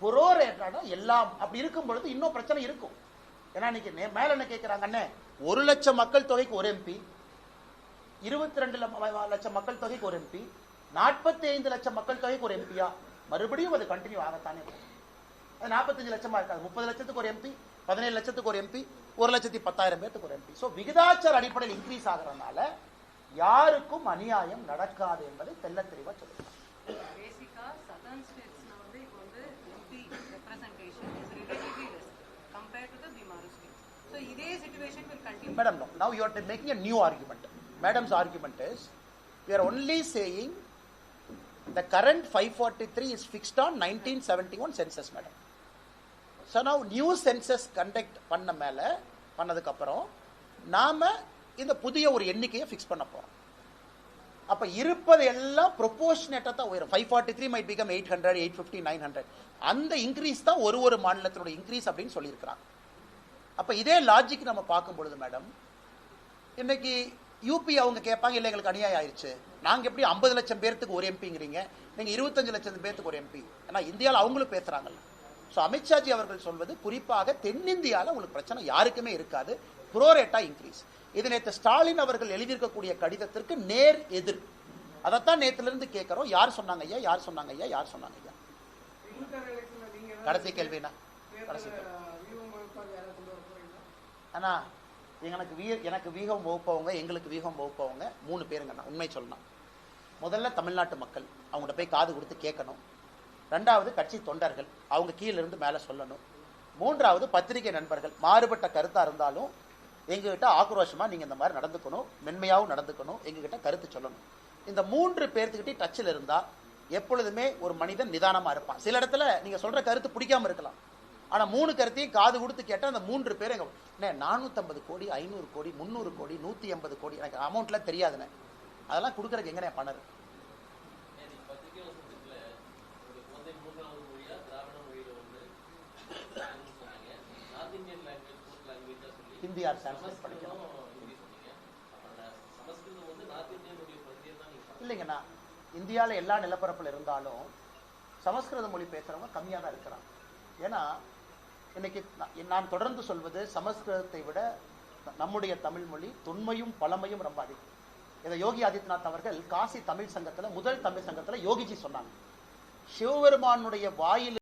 புரோரேட்டான எல்லாம் அப்படி இருக்கும் பொழுது இன்னும் பிரச்சனை இருக்கும். ஏன்னா இன்னைக்கு மேல என்ன கேட்கிறாங்க, அண்ணே 1 லட்சம் மக்கள் தொகைக்கு ஒரு எம்பி, 22 லட்சம் மக்கள் தொகைக்கு ஒரு எம்பி, 45 லட்சம் மக்கள் தொகைக்கு ஒரு எம்பியா? மறுபடியும் அது கண்டினியூ ஆகத்தானே போகும். அது 45 லட்சமா இருக்காது, 30 லட்சத்துக்கு ஒரு எம்பி, 17 லட்சத்துக்கு ஒரு எம்பி, 1,10,000 பேருக்கு ஒரு எம்பி. ஸோ விகிதாச்சார அடிப்படையில் இன்க்ரீஸ் ஆகிறதுனால யாருக்கும் அநியாயம் நடக்காது என்பதை தெல்ல தெளிவா சொல்லுங்க. Madam, no. Now you are making a new argument. Madam's argument is, we are only saying the current 543 is fixed on 1971 census, madam. So now new census conduct பண்ணதுக்கு அப்புறம் நாம இந்த புதிய ஒரு எண்ணிக்கையை ஃபிக்ஸ் பண்ண போறோம். அப்ப இருப்பது எல்லாம் ப்ரொபோர்ஷனேட்டா தான் உயரும். 543 might become 800, 850, 900. அந்த இன்க்ரீஸ் தான் ஒரு மாநிலத்தோட இன்க்ரீஸ் அப்படின்னு சொல்லியிருக்கிறாங்க. அப்ப இதே லாஜிக் நம்ம பார்க்கும் பொழுது மேடம், இன்னைக்கு யூபி அவங்க கேட்பாங்க, இல்லை எங்களுக்கு அநியாயம் ஆயிடுச்சு, நாங்க எப்படி 50 லட்சம் பேருக்கு ஒரு எம்பிங்கிறீங்க, நீங்க 25 லட்சம் பேருக்கு ஒரு எம்பி. ஏன்னா இந்தியாவில் அவங்களும் பேசுறாங்கல்ல. ஸோ அமித்ஷாஜி அவர்கள் சொல்வது குறிப்பாக தென்னிந்தியாவில் உங்களுக்கு பிரச்சனை யாருக்குமே இருக்காது, புரோரேட்டா இன்க்ரீஸ். இது நேற்று ஸ்டாலின் அவர்கள் எழுதியிருக்கக்கூடிய கடிதத்திற்கு நேர் எதிர். அதைத்தான் நேற்றுல இருந்து கேட்கிறோம். யார் சொன்னாங்க ஐயா, யார் சொன்னாங்க ஐயா, யார் சொன்னாங்க ஐயா? கடைசி கேள்வினா கடைசி அண்ணா, எனக்கு வீகம் வகுப்பவங்க, எங்களுக்கு வீகம் வகுப்பவங்க 3 பேருங்கண்ணா. உண்மை சொல்லணும், முதல்ல தமிழ்நாட்டு மக்கள் அவங்கள்ட்ட போய் காது கொடுத்து கேட்கணும். 2வது கட்சி தொண்டர்கள், அவங்க கீழே இருந்து மேலே சொல்லணும். 3வது பத்திரிகை நண்பர்கள், மாறுபட்ட கருத்தா இருந்தாலும் எங்ககிட்ட ஆக்ரோஷமா நீங்க இந்த மாதிரி நடந்துக்கணும், மென்மையாகவும் நடந்துக்கணும், எங்ககிட்ட கருத்து சொல்லணும். இந்த 3 பேர்த்துக்கிட்டே டச்சில் இருந்தா எப்பொழுதுமே ஒரு மனிதன் நிதானமா இருப்பான். சில இடத்துல நீங்க சொல்ற கருத்து பிடிக்காம இருக்கலாம், ஆனா 3 கருத்தையும் காது கொடுத்து கேட்டா அந்த 3 பேர் 450 கோடி, 500 கோடி, 300 கோடி, 180 கோடி, எனக்கு அமௌண்ட்லாம் தெரியாதுன்னு, அதெல்லாம் கொடுக்கறதுக்கு எங்க பணம் இருக்கு? ஹிந்தி ஆர் சான்ஸ்கிரிட் படிக்கணும் இல்லைங்கண்ணா. இந்தியாவில் எல்லா நிலப்பரப்பில் இருந்தாலும் சமஸ்கிருத மொழி பேசுறவங்க கம்மியாக தான் இருக்கிறாங்க. ஏன்னா இன்னைக்கு நான் தொடர்ந்து சொல்வது, சமஸ்கிருதத்தை விட நம்முடைய தமிழ் மொழி தொன்மையும் பழமையும் ரொம்ப அதிகம். இதை யோகி ஆதித்யநாத் அவர்கள் காசி தமிழ் சங்கத்தில், முதல் தமிழ் சங்கத்தில் யோகிஜி சொன்னாங்க, சிவபெருமானுடைய வாயில்